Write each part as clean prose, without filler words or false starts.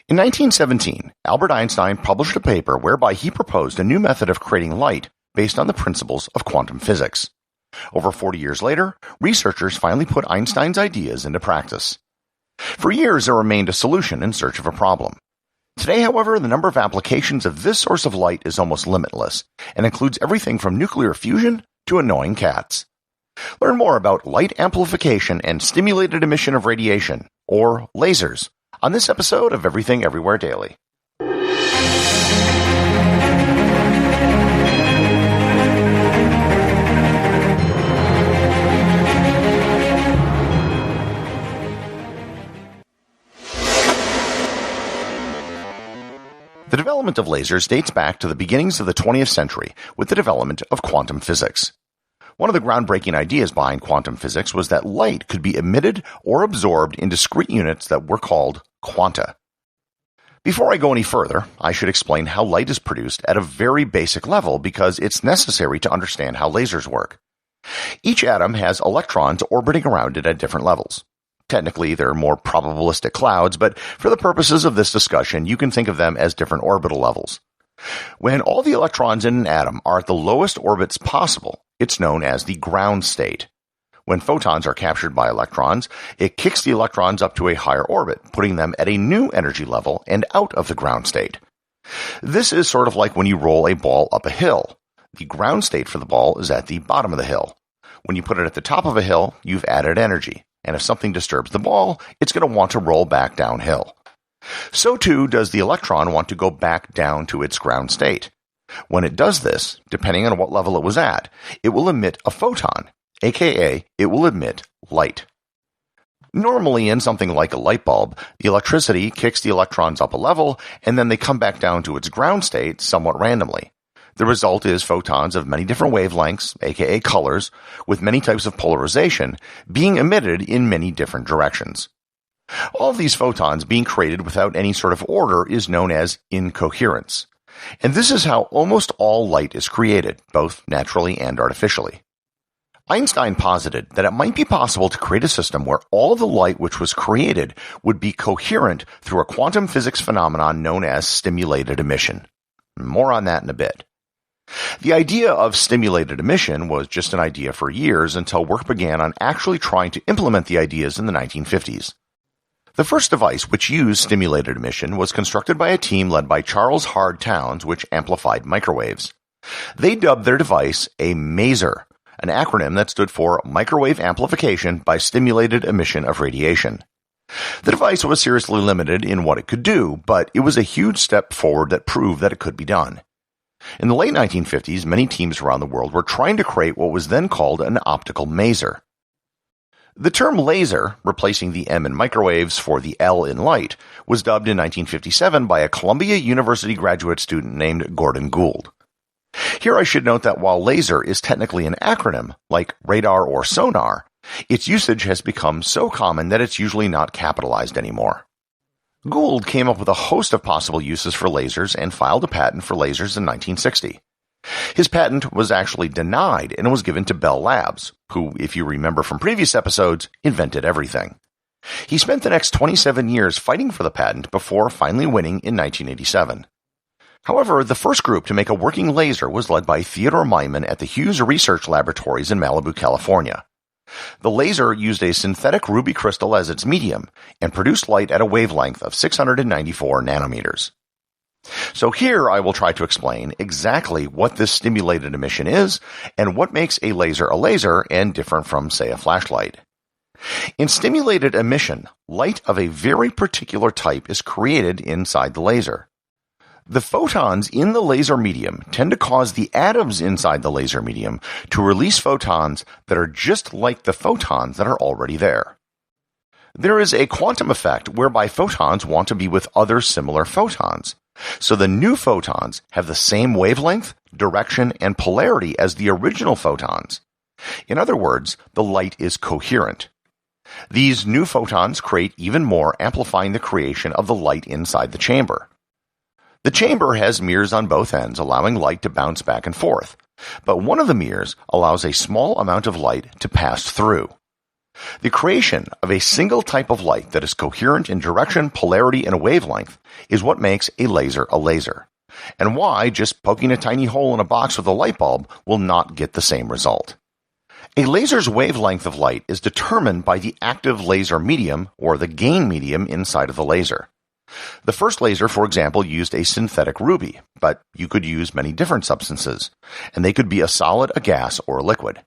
In 1917, Albert Einstein published a paper whereby he proposed a new method of creating light based on the principles of quantum physics. Over 40 years later, researchers finally put Einstein's ideas into practice. For years, there remained a solution in search of a problem. Today, however, the number of applications of this source of light is almost limitless and includes everything from nuclear fusion to annoying cats. Learn more about light amplification and stimulated emission of radiation, or lasers, on this episode of Everything Everywhere Daily. The development of lasers dates back to the beginnings of the 20th century with the development of quantum physics. One of the groundbreaking ideas behind quantum physics was that light could be emitted or absorbed in discrete units that were called quanta. Before I go any further, I should explain how light is produced at a very basic level because it's necessary to understand how lasers work. Each atom has electrons orbiting around it at different levels. Technically, they're more probabilistic clouds, but for the purposes of this discussion, you can think of them as different orbital levels. When all the electrons in an atom are at the lowest orbits possible, it's known as the ground state. When photons are captured by electrons, it kicks the electrons up to a higher orbit, putting them at a new energy level and out of the ground state. This is sort of like when you roll a ball up a hill. The ground state for the ball is at the bottom of the hill. When you put it at the top of a hill, you've added energy. And if something disturbs the ball, it's going to want to roll back downhill. So too does the electron want to go back down to its ground state. When it does this, depending on what level it was at, it will emit a photon, aka it will emit light. Normally in something like a light bulb, the electricity kicks the electrons up a level, and then they come back down to its ground state somewhat randomly. The result is photons of many different wavelengths, aka colors, with many types of polarization, being emitted in many different directions. All of these photons being created without any sort of order is known as incoherence. And this is how almost all light is created, both naturally and artificially. Einstein posited that it might be possible to create a system where all of the light which was created would be coherent through a quantum physics phenomenon known as stimulated emission. More on that in a bit. The idea of stimulated emission was just an idea for years until work began on actually trying to implement the ideas in the 1950s. The first device which used stimulated emission was constructed by a team led by Charles Hard Towns, which amplified microwaves. They dubbed their device a maser, an acronym that stood for Microwave Amplification by Stimulated Emission of Radiation. The device was seriously limited in what it could do, but it was a huge step forward that proved that it could be done. In the late 1950s, many teams around the world were trying to create what was then called an optical maser. The term laser, replacing the M in microwaves for the L in light, was dubbed in 1957 by a Columbia University graduate student named Gordon Gould. Here I should note that while laser is technically an acronym, like radar or sonar, its usage has become so common that it's usually not capitalized anymore. Gould came up with a host of possible uses for lasers and filed a patent for lasers in 1960. His patent was actually denied and was given to Bell Labs, who, if you remember from previous episodes, invented everything. He spent the next 27 years fighting for the patent before finally winning in 1987. However, the first group to make a working laser was led by Theodore Meiman at the Hughes Research Laboratories in Malibu, California. The laser used a synthetic ruby crystal as its medium and produced light at a wavelength of 694 nanometers. So here I will try to explain exactly what this stimulated emission is and what makes a laser and different from, say, a flashlight. In stimulated emission, light of a very particular type is created inside the laser. The photons in the laser medium tend to cause the atoms inside the laser medium to release photons that are just like the photons that are already there. There is a quantum effect whereby photons want to be with other similar photons, so the new photons have the same wavelength, direction, and polarity as the original photons. In other words, the light is coherent. These new photons create even more, amplifying the creation of the light inside the chamber. The chamber has mirrors on both ends, allowing light to bounce back and forth, but one of the mirrors allows a small amount of light to pass through. The creation of a single type of light that is coherent in direction, polarity, and wavelength is what makes a laser, and why just poking a tiny hole in a box with a light bulb will not get the same result. A laser's wavelength of light is determined by the active laser medium, or the gain medium, inside of the laser. The first laser, for example, used a synthetic ruby, but you could use many different substances, and they could be a solid, a gas, or a liquid.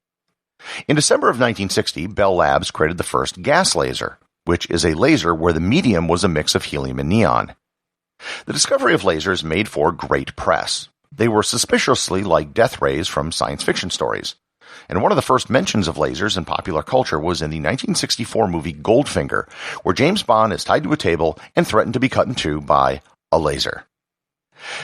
In December of 1960, Bell Labs created the first gas laser, which is a laser where the medium was a mix of helium and neon. The discovery of lasers made for great press. They were suspiciously like death rays from science fiction stories. And one of the first mentions of lasers in popular culture was in the 1964 movie Goldfinger, where James Bond is tied to a table and threatened to be cut in two by a laser.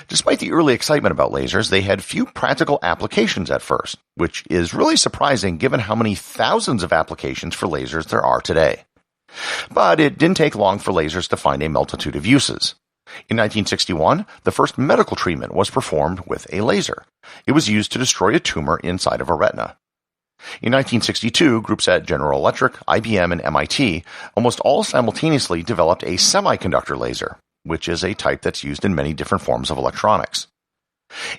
Despite the early excitement about lasers, they had few practical applications at first, which is really surprising given how many thousands of applications for lasers there are today. But it didn't take long for lasers to find a multitude of uses. In 1961, the first medical treatment was performed with a laser. It was used to destroy a tumor inside of a retina. In 1962, groups at General Electric, IBM, and MIT almost all simultaneously developed a semiconductor laser, which is a type that's used in many different forms of electronics.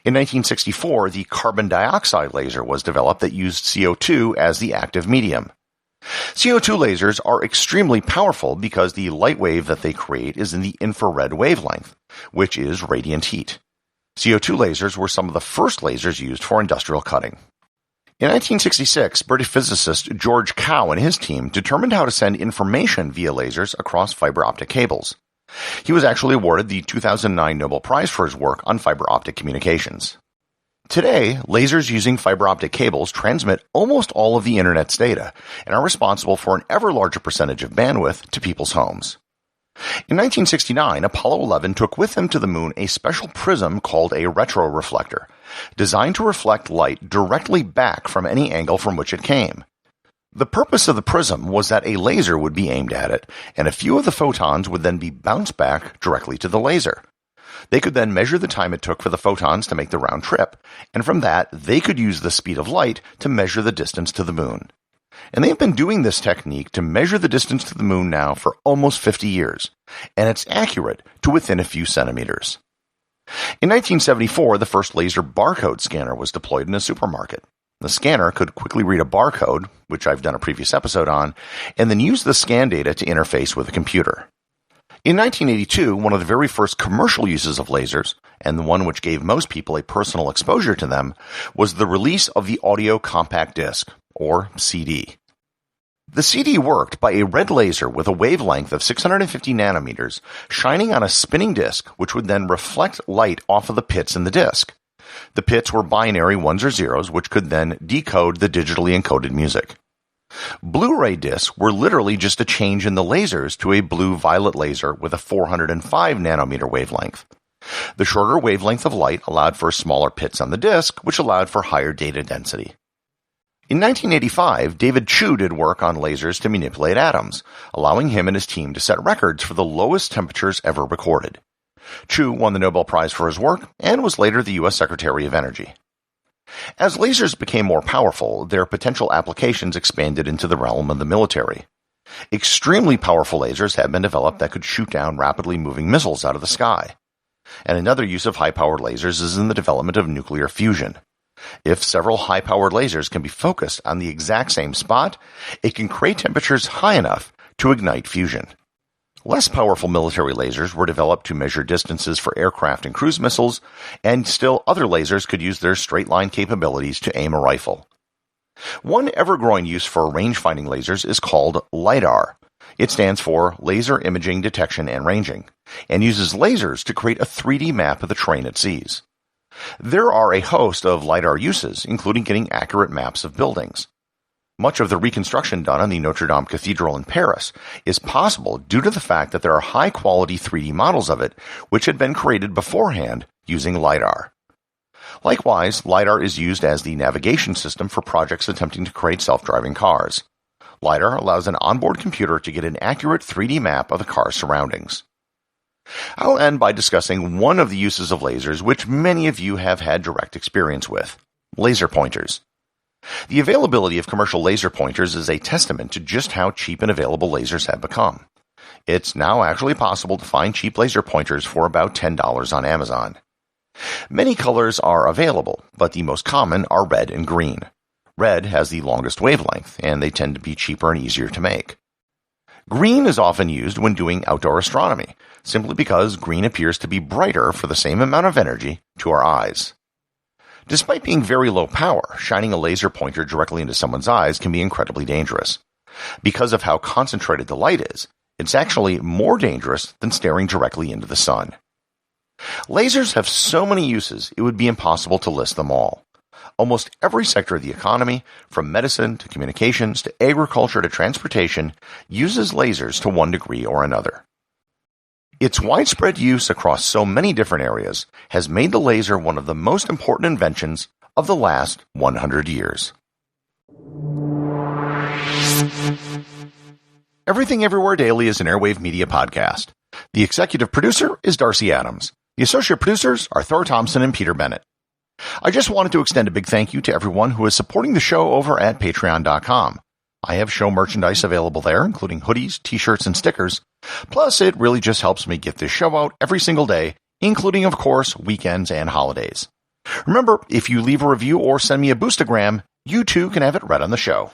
In 1964, the carbon dioxide laser was developed that used CO2 as the active medium. CO2 lasers are extremely powerful because the light wave that they create is in the infrared wavelength, which is radiant heat. CO2 lasers were some of the first lasers used for industrial cutting. In 1966, British physicist George Cow and his team determined how to send information via lasers across fiber optic cables. He was actually awarded the 2009 Nobel Prize for his work on fiber optic communications. Today, lasers using fiber optic cables transmit almost all of the Internet's data and are responsible for an ever larger percentage of bandwidth to people's homes. In 1969, Apollo 11 took with them to the moon a special prism called a retroreflector, designed to reflect light directly back from any angle from which it came. The purpose of the prism was that a laser would be aimed at it, and a few of the photons would then be bounced back directly to the laser. They could then measure the time it took for the photons to make the round trip, and from that, they could use the speed of light to measure the distance to the moon. And they've been doing this technique to measure the distance to the moon now for almost 50 years, and it's accurate to within a few centimeters. In 1974, the first laser barcode scanner was deployed in a supermarket. The scanner could quickly read a barcode, which I've done a previous episode on, and then use the scan data to interface with a computer. In 1982, one of the very first commercial uses of lasers, and the one which gave most people a personal exposure to them, was the release of the audio compact disc, or CD. The CD worked by a red laser with a wavelength of 650 nanometers shining on a spinning disc, which would then reflect light off of the pits in the disc. The pits were binary ones or zeros, which could then decode the digitally encoded music. Blu-ray discs were literally just a change in the lasers to a blue-violet laser with a 405 nanometer wavelength. The shorter wavelength of light allowed for smaller pits on the disc, which allowed for higher data density. In 1985, David Chu did work on lasers to manipulate atoms, allowing him and his team to set records for the lowest temperatures ever recorded. Chu won the Nobel Prize for his work and was later the U.S. Secretary of Energy. As lasers became more powerful, their potential applications expanded into the realm of the military. Extremely powerful lasers have been developed that could shoot down rapidly moving missiles out of the sky. And another use of high-powered lasers is in the development of nuclear fusion. If several high-powered lasers can be focused on the exact same spot, it can create temperatures high enough to ignite fusion. Less powerful military lasers were developed to measure distances for aircraft and cruise missiles, and still other lasers could use their straight-line capabilities to aim a rifle. One ever-growing use for range-finding lasers is called LiDAR. It stands for Laser Imaging Detection and Ranging, and uses lasers to create a 3D map of the terrain it sees. There are a host of LiDAR uses, including getting accurate maps of buildings. Much of the reconstruction done on the Notre Dame Cathedral in Paris is possible due to the fact that there are high-quality 3D models of it, which had been created beforehand using LiDAR. Likewise, LiDAR is used as the navigation system for projects attempting to create self-driving cars. LiDAR allows an onboard computer to get an accurate 3D map of the car's surroundings. I'll end by discussing one of the uses of lasers which many of you have had direct experience with: laser pointers. The availability of commercial laser pointers is a testament to just how cheap and available lasers have become. It's now actually possible to find cheap laser pointers for about $10 on Amazon. Many colors are available, but the most common are red and green. Red has the longest wavelength, and they tend to be cheaper and easier to make. Green is often used when doing outdoor astronomy, simply because green appears to be brighter for the same amount of energy to our eyes. Despite being very low power, shining a laser pointer directly into someone's eyes can be incredibly dangerous. Because of how concentrated the light is, it's actually more dangerous than staring directly into the sun. Lasers have so many uses, it would be impossible to list them all. Almost every sector of the economy, from medicine to communications to agriculture to transportation, uses lasers to one degree or another. Its widespread use across so many different areas has made the laser one of the most important inventions of the last 100 years. Everything Everywhere Daily is an Airwave Media podcast. The executive producer is Darcy Adams. The associate producers are Thor, Thomsen, and Peter Bennett. I just wanted to extend a big thank you to everyone who is supporting the show over at patreon.com. I have show merchandise available there, including hoodies, t-shirts, and stickers. Plus, it really just helps me get this show out every single day, including, of course, weekends and holidays. Remember, if you leave a review or send me a boostagram, you too can have it read on the show.